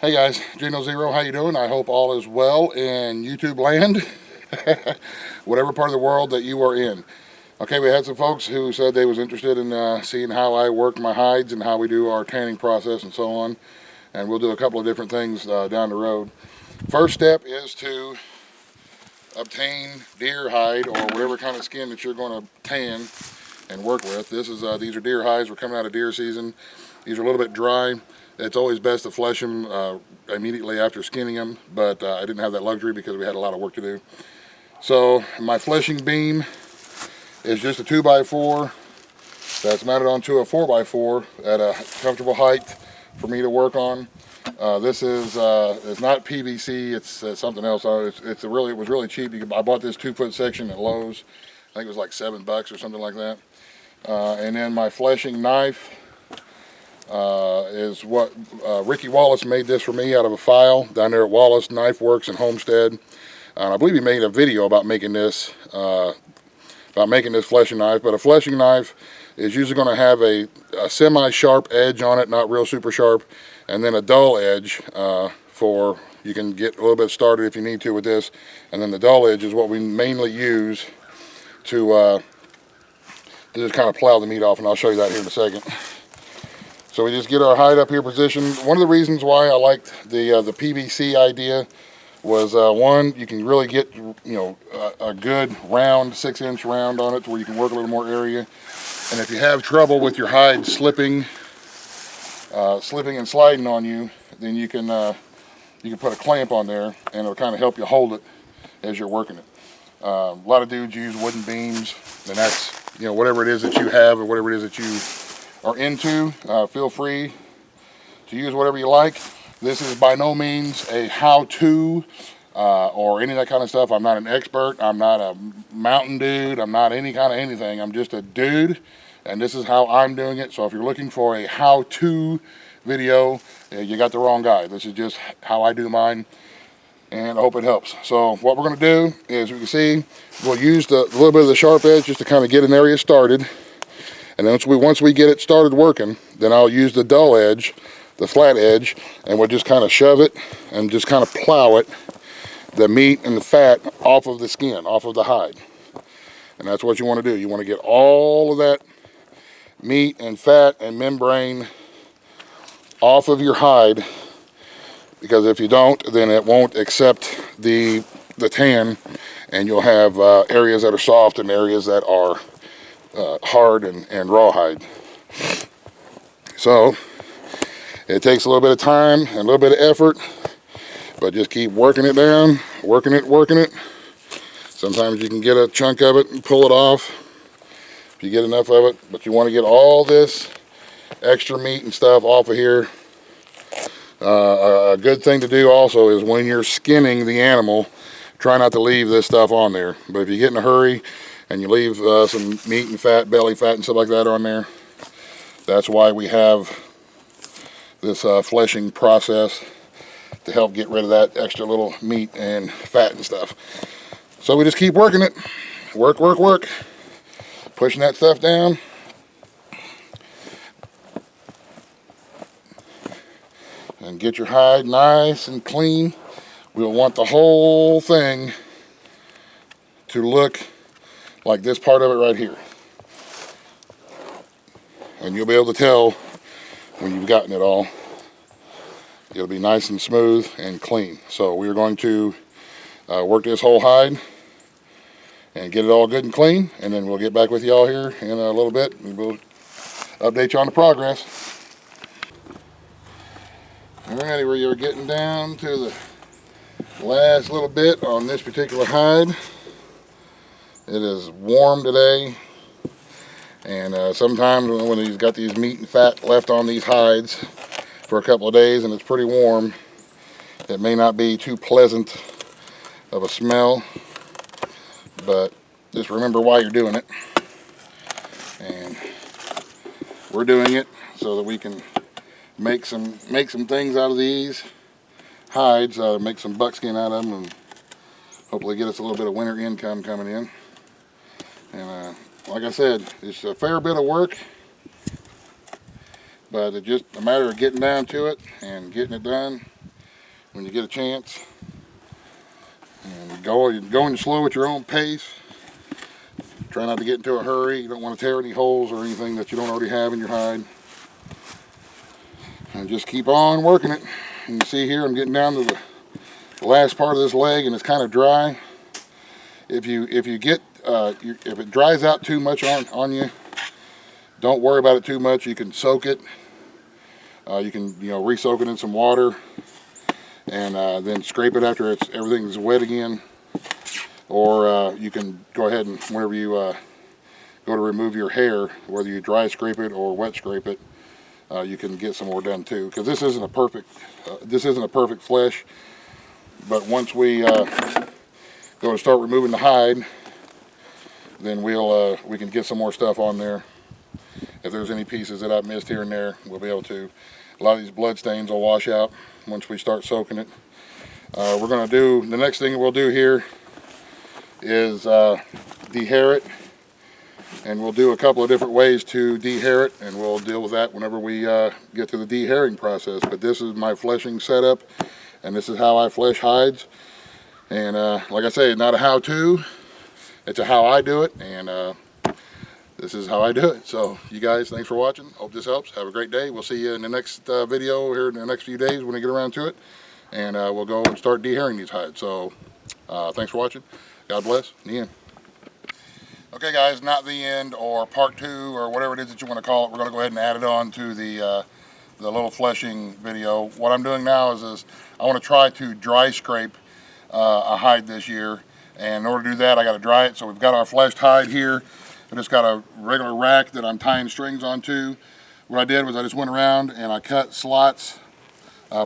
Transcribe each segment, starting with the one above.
Hey guys, Geno Zero, how you doing? I hope all is well in YouTube land, whatever part of the world that you are in. Okay, we had some folks who said they was interested in seeing how I work my hides and how we do our tanning process and so on. And we'll do a couple of different things down the road. First step is to obtain deer hide or whatever kind of skin that you're going to tan and work with. These are deer hides. We're coming out of deer season. These are a little bit dry. It's always best to flesh them immediately after skinning them, but I didn't have that luxury because we had a lot of work to do. So my fleshing beam is just a 2x4 that's mounted onto a 4x4 at a comfortable height for me to work on. This is it's not PVC, it's something else. It was really cheap. I bought this 2-foot section at Lowe's. I think it was like $7 or something like that. And then my fleshing knife is what Ricky Wallace made this for me out of a file down there at Wallace Knife Works in Homestead. I believe he made a video about making this fleshing knife. But a fleshing knife is usually going to have a semi-sharp edge on it, not real super sharp, and then a dull edge for you can get a little bit started if you need to with this. And then the dull edge is what we mainly use to just kind of plow the meat off, and I'll show you that here in a second. So we just get our hide up here positioned. One of the reasons why I liked the PVC idea was one, you can really get a good round 6-inch round on it to where you can work a little more area. And if you have trouble with your hide slipping and sliding on you, then you can put a clamp on there and it'll kind of help you hold it as you're working it. A lot of dudes use wooden beams, and that's whatever it is that you have or whatever it is that you are into. Feel free to use whatever you like. This is by no means a how-to or any of that kind of stuff. I'm not an expert. I'm not a mountain dude. I'm not any kind of anything. I'm just a dude, and this is how I'm doing it. So if you're looking for a how-to video, you got the wrong guy. This is just how I do mine, and I hope it helps. So what we're going to do is, you can see, we'll use the little bit of the sharp edge just to kind of get an area started. And then once we get it started working, then I'll use the dull edge, the flat edge, and we'll just kind of shove it and just kind of plow it, the meat and the fat off of the skin, off of the hide. And that's what you want to do. You want to get all of that meat and fat and membrane off of your hide, because if you don't, then it won't accept the tan, and you'll have areas that are soft and areas that are hard and rawhide. So it takes a little bit of time and a little bit of effort, but just keep working it down, working it. Sometimes you can get a chunk of it and pull it off if you get enough of it, but you want to get all this extra meat and stuff off of here. A good thing to do also is when you're skinning the animal, try not to leave this stuff on there. But if you get in a hurry and you leave some meat and fat, belly fat and stuff like that on there, that's why we have this fleshing process, to help get rid of that extra little meat and fat and stuff. So we just keep working it. Work. Pushing that stuff down. And get your hide nice and clean. We'll want the whole thing to look like this part of it right here. And you'll be able to tell when you've gotten it all. It'll be nice and smooth and clean. So we're going to work this whole hide and get it all good and clean, and then we'll get back with y'all here in a little bit and we'll update you on the progress. Alrighty, we're getting down to the last little bit on this particular hide. It is warm today, and sometimes when he's got these meat and fat left on these hides for a couple of days and it's pretty warm, it may not be too pleasant of a smell, but just remember why you're doing it. And we're doing it so that we can make some things out of these hides, make some buckskin out of them, and hopefully get us a little bit of winter income coming in. And like I said, it's a fair bit of work, but it's just a matter of getting down to it and getting it done. when you get a chance. And going slow at your own pace. Try not to get into a hurry. You don't want to tear any holes or anything that you don't already have in your hide. And just keep on working it. And you see here I'm getting down to the last part of this leg, and it's kind of dry. If it dries out too much on you, don't worry about it too much. You can soak it. You can re-soak it in some water, and then scrape it after everything's wet again. Or you can go ahead and whenever you go to remove your hair, whether you dry scrape it or wet scrape it, you can get some more done too. Because this isn't a perfect flesh, but once we go to start removing the hide, then we can get some more stuff on there. If there's any pieces that I've missed here and there, we'll be able to. A lot of these blood stains will wash out once we start soaking it. We're going to do, the next thing we'll do here is dehair it. And we'll do a couple of different ways to dehair it, and we'll deal with that whenever we get to the dehairing process. But this is my fleshing setup, and this is how I flesh hides. And like I say, it's not a how-to, it's a how I do it, and this is how I do it. So you guys, thanks for watching. Hope this helps. Have a great day. We'll see you in the next video here in the next few days when we get around to it. And we'll go and start dehairing these hides. So thanks for watching. God bless. The end. Okay guys, not the end or part 2 or whatever it is that you want to call it. We're going to go ahead and add it on to the little fleshing video. What I'm doing now is I want to try to dry scrape a hide this year. And in order to do that, I got to dry it. So we've got our fleshed hide here. I just got a regular rack that I'm tying strings onto. What I did was I just went around and I cut slots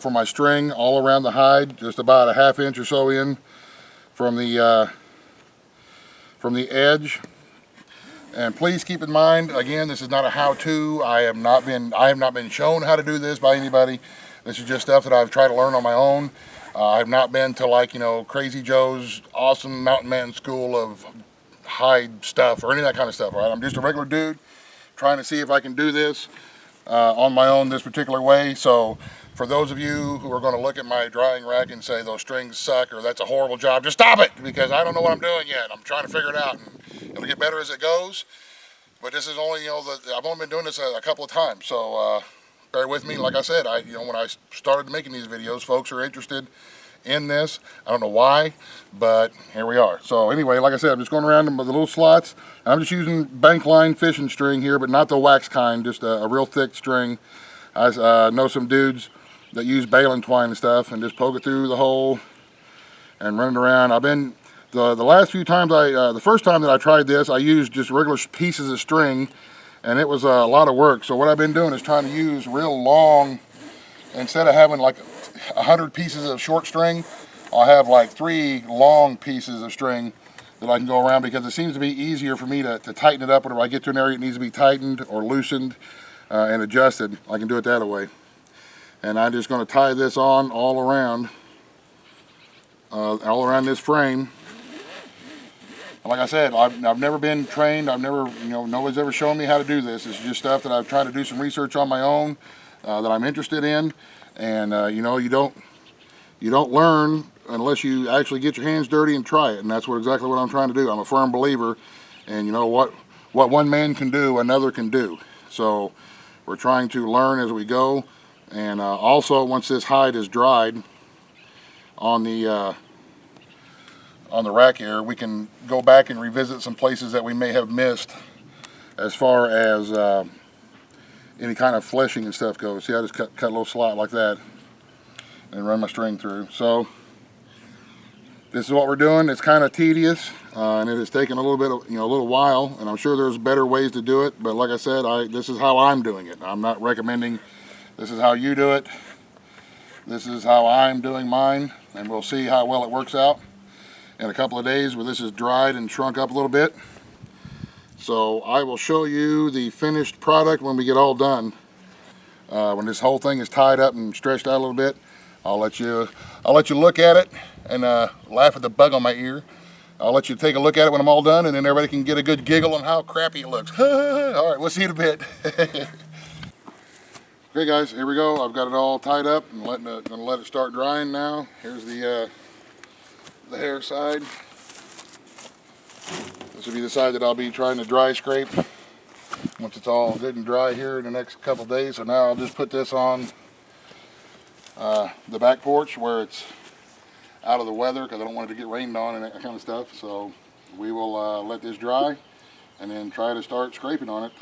for my string all around the hide, just about a 1/2 inch or so in from the edge. And please keep in mind, again, this is not a how-to. I have not been shown how to do this by anybody. This is just stuff that I've tried to learn on my own. I've not been to, like, Crazy Joe's awesome mountain man school of hide stuff or any of that kind of stuff. Right? I'm just a regular dude trying to see if I can do this on my own this particular way. So for those of you who are going to look at my drying rack and say those strings suck or that's a horrible job, just stop it, because I don't know what I'm doing yet. I'm trying to figure it out, and it'll get better as it goes. But this is only, I've only been doing this a couple of times, so bear with me. Like I said, when I started making these videos, folks are interested in this. I don't know why, but here we are. So anyway, like I said, I'm just going around them with the little slots. I'm just using bank line fishing string here, but not the wax kind, just a real thick string. I know some dudes that use baling twine and stuff and just poke it through the hole and run it around. I've been, the last few times the first time that I tried this, I used just regular pieces of string, and it was a lot of work. So what I've been doing is trying to use real long, instead of having like 100 pieces of short string, I'll have like 3 long pieces of string that I can go around, because it seems to be easier for me to tighten it up whenever I get to an area that needs to be tightened or loosened and adjusted. I can do it that way. And I'm just going to tie this on all around this frame. Like I said, I've never been trained. I've never, nobody's ever shown me how to do this. It's just stuff that I've tried to do some research on my own that I'm interested in. And you don't learn unless you actually get your hands dirty and try it. And that's exactly what I'm trying to do. I'm a firm believer, and you know what one man can do, another can do. So we're trying to learn as we go. And also, once this hide is dried on the rack here, we can go back and revisit some places that we may have missed as far as any kind of fleshing and stuff goes. See, I just cut a little slot like that and run my string through. So this is what we're doing. It's kind of tedious, and it has taken a little bit of, a little while, and I'm sure there's better ways to do it. But like I said, this is how I'm doing it. I'm not recommending this is how you do it. This is how I'm doing mine, and we'll see how well it works out in a couple of days when this is dried and shrunk up a little bit. So I will show you the finished product when we get all done. When this whole thing is tied up and stretched out a little bit, I'll let you look at it and laugh at the bug on my ear. I'll let you take a look at it when I'm all done, and then everybody can get a good giggle on how crappy it looks. All right, we'll see you in a bit. Okay guys, here we go. I've got it all tied up and gonna let it start drying now. Here's the hair side. This will be the side that I'll be trying to dry scrape once it's all good and dry here in the next couple days. So now I'll just put this on the back porch where it's out of the weather, because I don't want it to get rained on and that kind of stuff. So we will let this dry and then try to start scraping on it.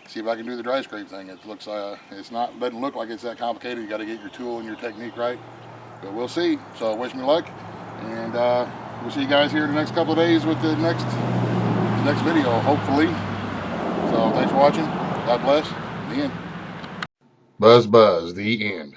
See if I can do the dry scrape thing. It looks doesn't look like it's that complicated. You got to get your tool and your technique right, but we'll see. So wish me luck, and we'll see you guys here in the next couple of days with the next video, hopefully. So thanks for watching. God bless. The end. Buzz, the end.